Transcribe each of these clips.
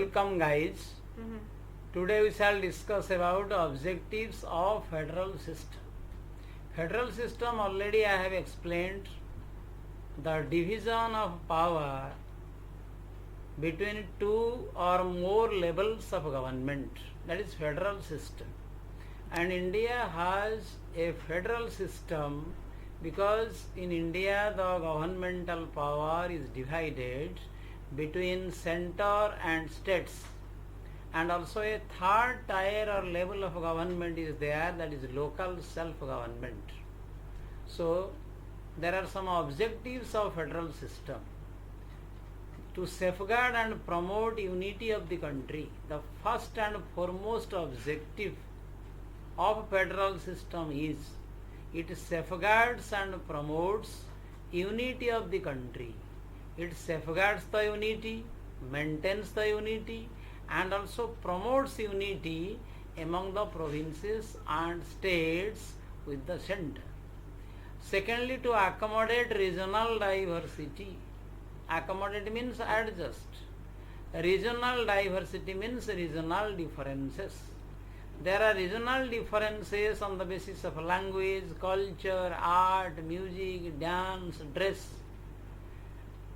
Welcome guys. Today we shall discuss about objectives of federal system. Federal system already I have explained the division of power between two or more levels of government. That is federal system. And India has a federal system because in India the governmental power is divided between center and states, and also a third tier or level of government is there, that is local self-government. So there are some objectives of federal system. To safeguard and promote unity of the country, the first and foremost objective of federal system is it safeguards and promotes unity of the country. It safeguards the unity, maintains the unity, and also promotes unity among the provinces and states with the center. Secondly, to accommodate regional diversity. Accommodate means adjust. Regional diversity means regional differences. There are regional differences on the basis of language, culture, art, music, dance, dress.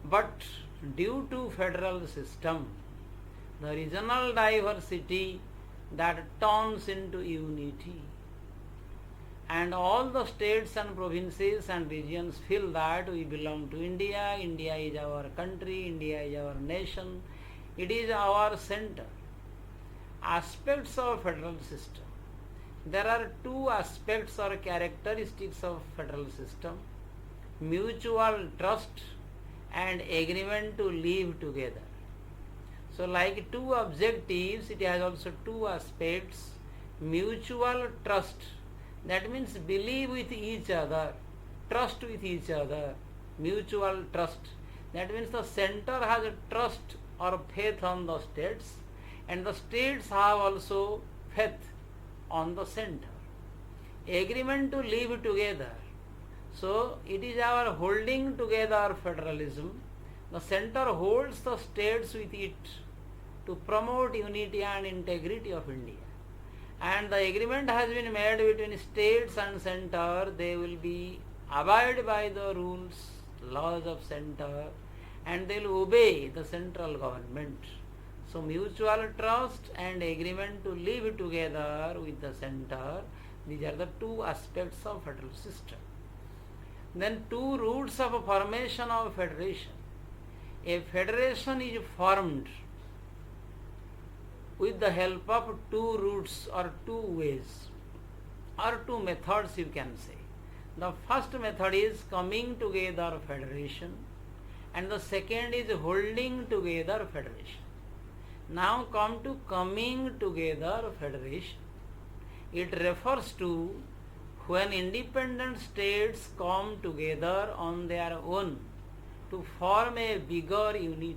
But due to federal system, the regional diversity that turns into unity, and all the states and provinces and regions feel that we belong to India, India is our country, India is our nation, it is our center. Aspects of federal system. There are two aspects or characteristics of federal system: mutual trust and agreement to live together. So like two objectives, it has also two aspects. Mutual trust, that means believe with each other, trust with each other, mutual trust. That means the center has a trust or faith on the states, and the states have also faith on the center. Agreement to live together. So it is our holding together federalism. The center holds the states with it to promote unity and integrity of India. And the agreement has been made between states and center. They will be abide by the rules, laws of center, and they will obey the central government. So mutual trust and agreement to live together with the center, these are the two aspects of federal system. Then two routes of formation of federation. A federation is formed with the help of two routes or two ways or two methods, you can say. The first method is coming together federation, and the second is holding together federation. Now come to coming together federation. It refers to when independent states come together on their own to form a bigger unit.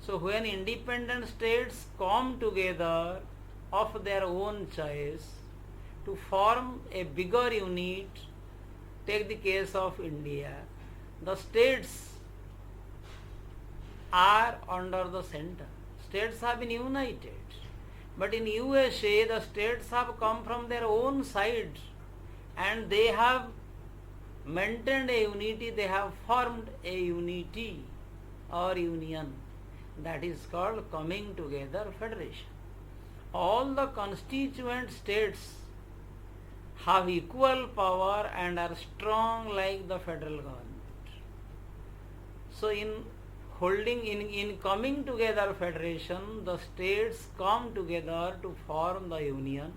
So when independent states come together of their own choice to form a bigger unit, take the case of India, the states are under the center. States have been united. But in USA, the states have come from their own side and they have maintained a unity, they have formed a unity or union. That is called coming together federation. All the constituent states have equal power and are strong like the federal government. So in coming together federation, the states come together to form the union,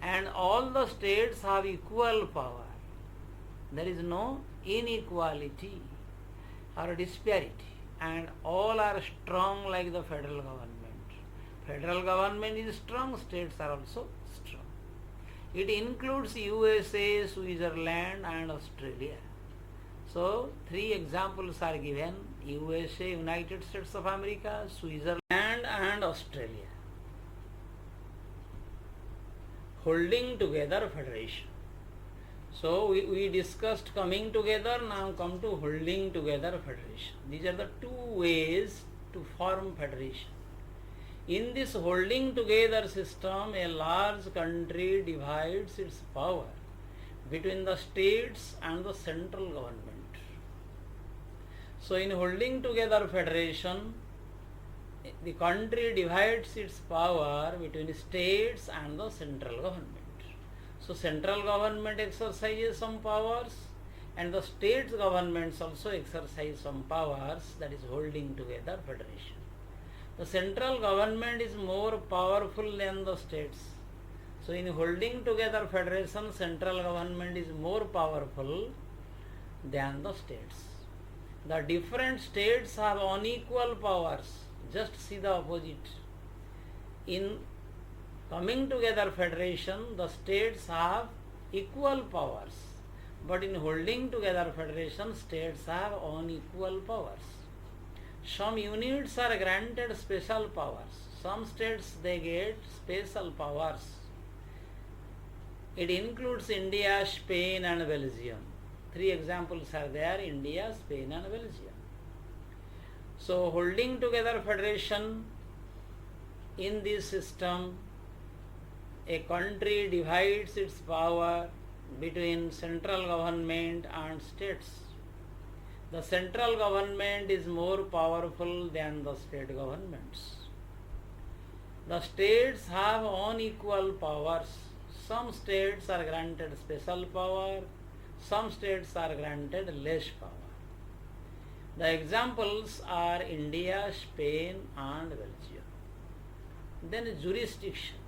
and all the states have equal power. There is no inequality or disparity, and all are strong like the federal government. Federal government is strong, states are also strong. It includes USA, Switzerland and Australia. So three examples are given: USA, United States of America, Switzerland and Australia. Holding together federation. So we discussed coming together, now come to holding together federation. These are the two ways to form federation. In this holding together system, a large country divides its power between the states and the central government. So in holding together federation, the country divides its power between states and the central government. So central government exercises some powers and the state governments also exercise some powers, that is holding together federation. The central government is more powerful than the states. So in holding together federation, central government is more powerful than the states. The different states have unequal powers. Just see the opposite. In coming together federation, the states have equal powers. But in holding together federation, states have unequal powers. Some units are granted special powers. Some states they get special powers. It includes India, Spain and Belgium. 3 examples are there: India, Spain and Belgium. So holding together federation, in this system, a country divides its power between central government and states. The central government is more powerful than the state governments. The states have unequal powers. Some states are granted special power, some states are granted less power. The examples are India, Spain and Belgium. Then jurisdiction.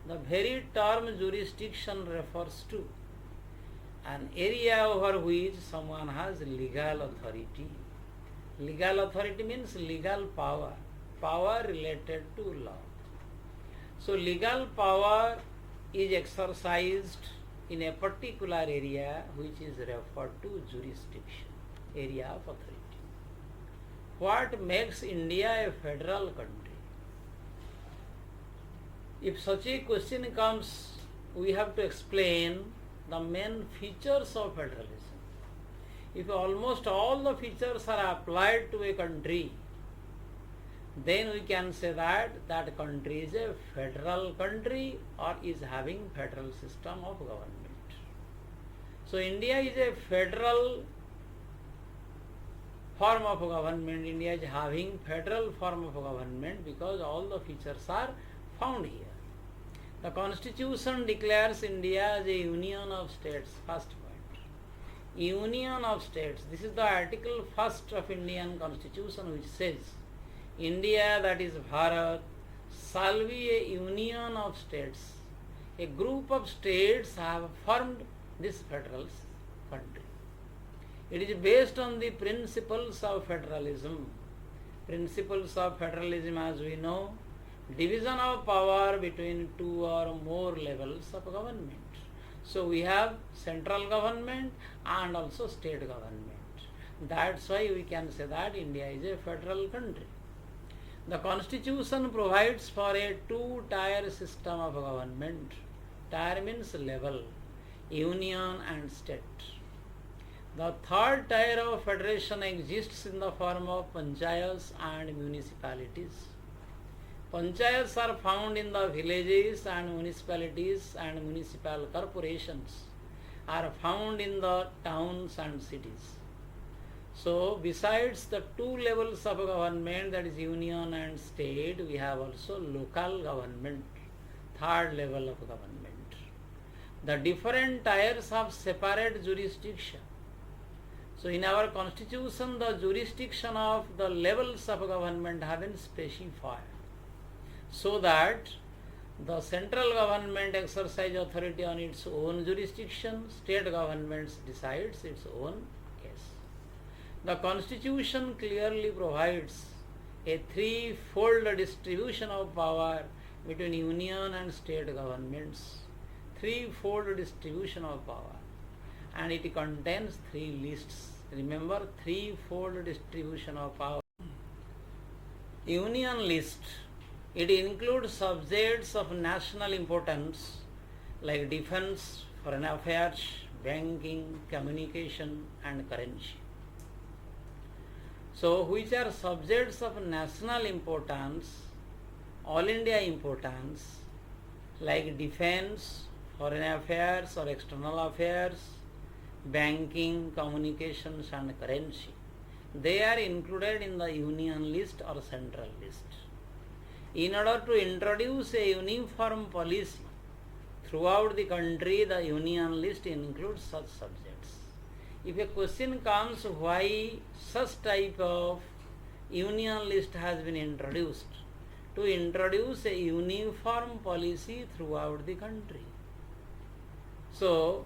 The very term jurisdiction refers to an area over which someone has legal authority. Legal authority means legal power, power related to law. So legal power is exercised in a particular area which is referred to jurisdiction, area of authority. What makes India a federal country? If such a question comes, we have to explain the main features of federalism. If almost all the features are applied to a country, then we can say that that country is a federal country or is having federal system of government. So India is a federal form of government. India is having federal form of government because all the features are found here. The Constitution declares India as a union of states. First point. Union of states. This is the Article 1st of Indian Constitution, which says India, that is Bharat, shall be a union of states. A group of states have formed this federal country. It is based on the principles of federalism. Principles of federalism, as we know, division of power between 2 or more levels of government. So we have central government and also state government. That's why we can say that India is a federal country. The Constitution provides for a 2-tier system of government. Tier means level, union and state. The 3rd tier of federation exists in the form of panchayats and municipalities. Panchayats are found in the villages and municipalities, and municipal corporations are found in the towns and cities. So besides the 2 levels of government, that is union and state, we have also local government, 3rd level of government. The different tiers have separate jurisdiction. So in our constitution, the jurisdiction of the levels of government have been specified, so that the central government exercise authority on its own jurisdiction, state governments decides its own case. The Constitution clearly provides a 3-fold distribution of power between union and state governments. 3-fold distribution of power, and it contains 3 lists. Remember, 3-fold distribution of power. Union list. It includes subjects of national importance like defense, foreign affairs, banking, communication and currency. So which are subjects of national importance, all India importance, like defense, foreign affairs or external affairs, banking, communications and currency. They are included in the union list or central list. In order to introduce a uniform policy throughout the country, the union list includes such subjects. If a question comes why such type of union list has been introduced, to introduce a uniform policy throughout the country. So,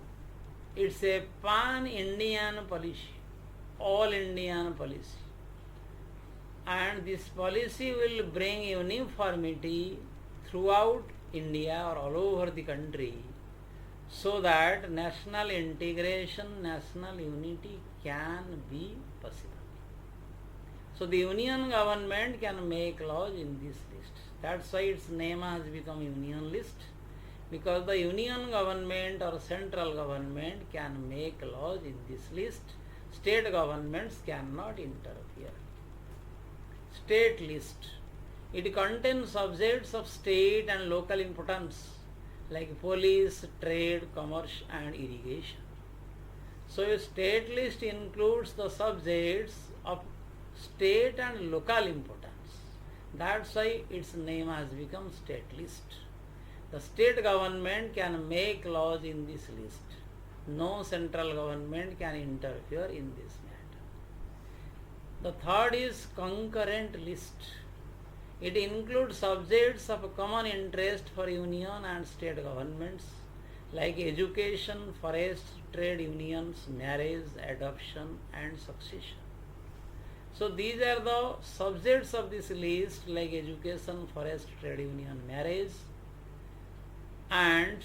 it's a pan-Indian policy, all-Indian policy. And this policy will bring uniformity throughout India or all over the country so that national integration, national unity can be possible. So the union government can make laws in this list. That's why its name has become union list, because the union government or central government can make laws in this list. State governments cannot interfere. State list. It contains subjects of state and local importance like police, trade, commerce and irrigation. So a state list includes the subjects of state and local importance. That's why its name has become state list. The state government can make laws in this list. No central government can interfere in this matter. The third is concurrent list. It includes subjects of common interest for union and state governments like education, forest, trade unions, marriage, adoption and succession. So these are the subjects of this list like education, forest, trade union, marriage, and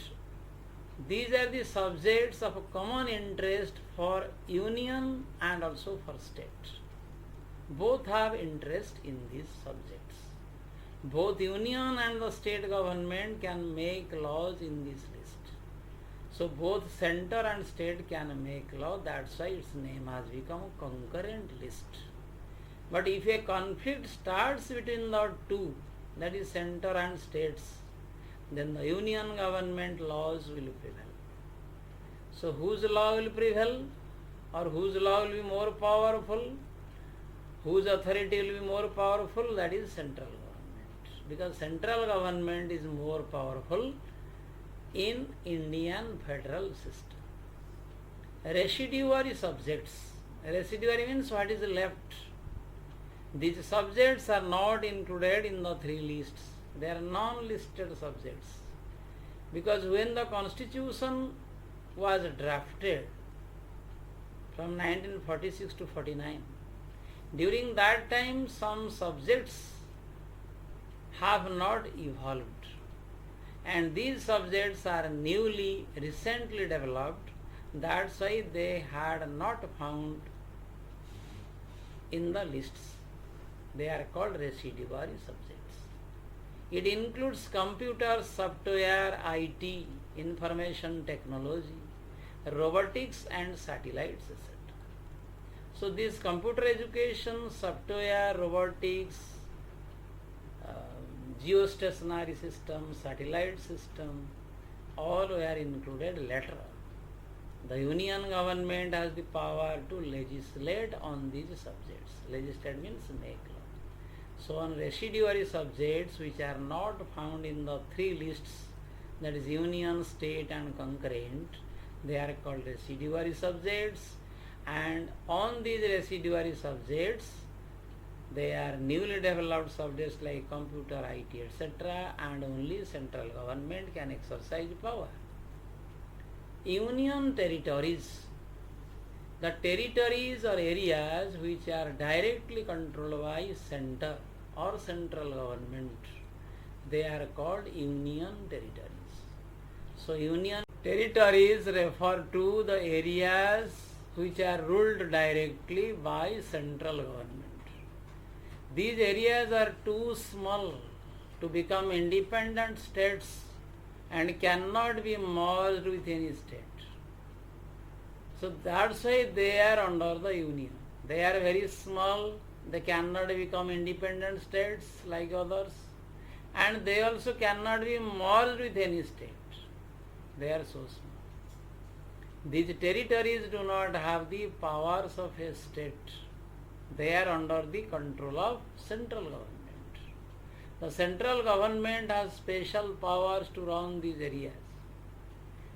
these are the subjects of common interest for union and also for state. Both have interest in these subjects. Both union and the state government can make laws in this list. So both center and state can make law. That's why its name has become concurrent list. But if a conflict starts between the two, that is center and states, then the union government laws will prevail. So whose law will prevail, or whose law will be more powerful, whose authority will be more powerful? That is central government, because central government is more powerful in Indian federal system. Residuary subjects. Residuary means what is left. These subjects are not included in the three lists. They are non-listed subjects. Because when the constitution was drafted from 1946 to 49, during that time some subjects have not evolved. And these subjects are newly, recently developed. That's why they had not found in the lists. They are called residuary subjects. It includes computer, software, IT, information technology, robotics and satellites, etc. So this computer education, software, robotics, geostationary system, satellite system, all were included later. The union government has the power to legislate on these subjects. Legislate means make law. So on residuary subjects which are not found in the three lists, that is union, state and concurrent, they are called residuary subjects, and on these residuary subjects they are newly developed subjects like computer, IT, etc., and only central government can exercise power. Union territories. The territories or areas which are directly controlled by center or central government, they are called union territories. So union territories refer to the areas which are ruled directly by central government. These areas are too small to become independent states and cannot be merged with any state. So that's why they are under the union. They are very small, They cannot become independent states like others, and they also cannot be merged with any state. They are so small. These territories do not have the powers of a state. They are under the control of central government. The central government has special powers to run these areas.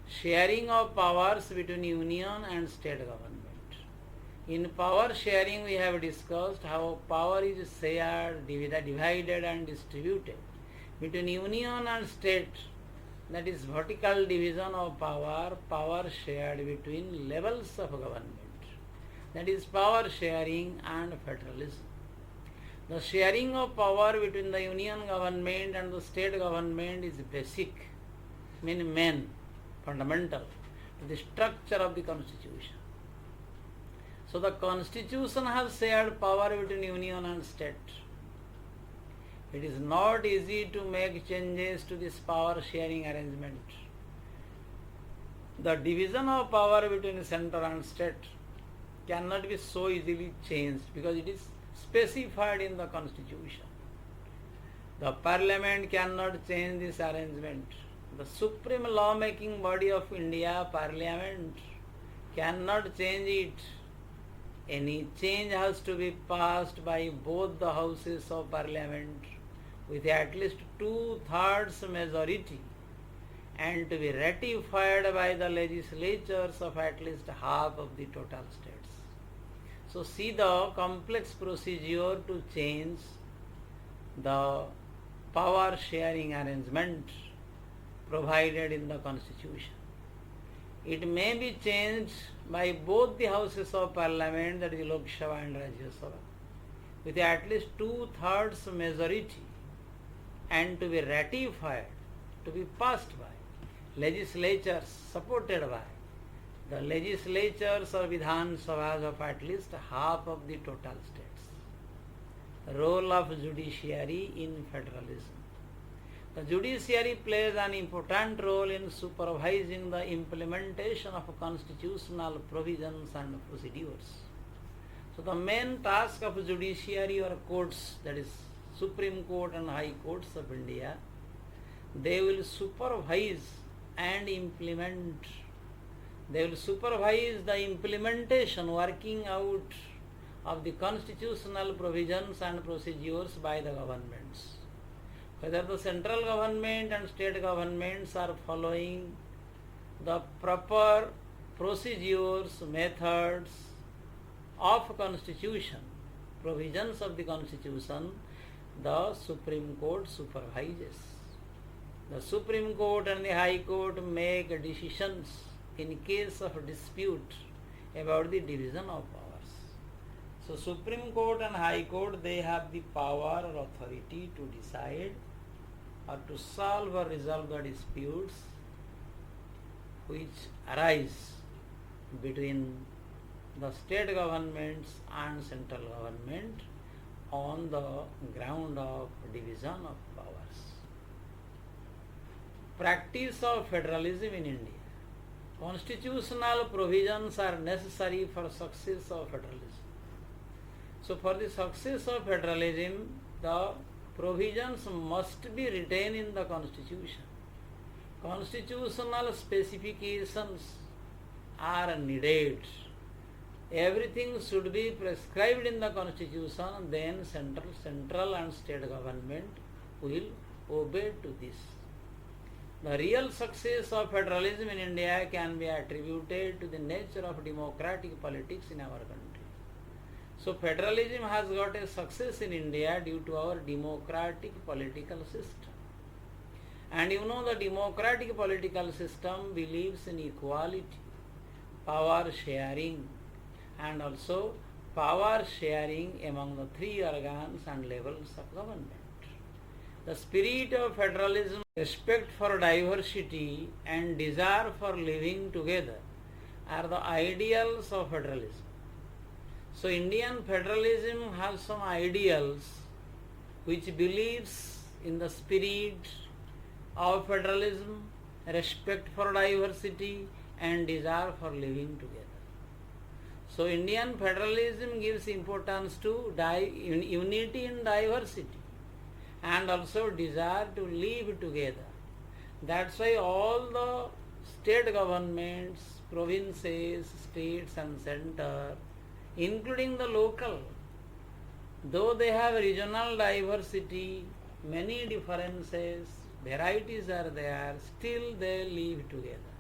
Sharing of powers between union and state government. In power sharing, we have discussed how power is shared, divided and distributed between union and state. That is vertical division of power, power shared between levels of government. That is power sharing and federalism. The sharing of power between the union government and the state government is basic, main, fundamental to the structure of the constitution. So the constitution has shared power between union and state. It is not easy to make changes to this power sharing arrangement. The division of power between center and state cannot be so easily changed because it is specified in the constitution. The parliament cannot change this arrangement. The supreme law-making body of India, parliament, cannot change it. Any change has to be passed by both the houses of parliament with at least 2/3 majority and to be ratified by the legislatures of at least half of the total states. So see the complex procedure to change the power sharing arrangement provided in the constitution. It may be changed by both the houses of parliament, that is Lok Sabha and Rajya Sabha, with at least 2/3 majority and to be ratified, to be passed by legislatures supported by the legislatures or Vidhan Sabhas of at least half of the total states. The role of judiciary in federalism. The judiciary plays an important role in supervising the implementation of constitutional provisions and procedures. So the main task of judiciary or courts, that is Supreme Court and High Courts of India, they will supervise and implement. They will supervise the implementation, working out of the constitutional provisions and procedures by the governments. Whether the central government and state governments are following the proper procedures, methods of constitution, provisions of the constitution, the Supreme Court supervises. The Supreme Court and the High Court make decisions in case of dispute about the division of powers. So Supreme Court and High Court, they have the power or authority to decide or to solve or resolve the disputes which arise between the state governments and central government on the ground of division of powers. Practice of federalism in India. Constitutional provisions are necessary for success of federalism. So for the success of federalism, the provisions must be retained in the constitution. Constitutional specifications are needed. Everything should be prescribed in the constitution, then central and state government will obey to this. The real success of federalism in India can be attributed to the nature of democratic politics in our country. So federalism has got a success in India due to our democratic political system. And you know, the democratic political system believes in equality, power sharing, and also power sharing among the three organs and levels of government. The spirit of federalism, respect for diversity and desire for living together are the ideals of federalism. So Indian federalism has some ideals which believes in the spirit of federalism, respect for diversity and desire for living together. So Indian federalism gives importance to unity in diversity and also desire to live together. That's why all the state governments, provinces, states and center, including the local, though they have regional diversity, many differences, varieties are there, still they live together.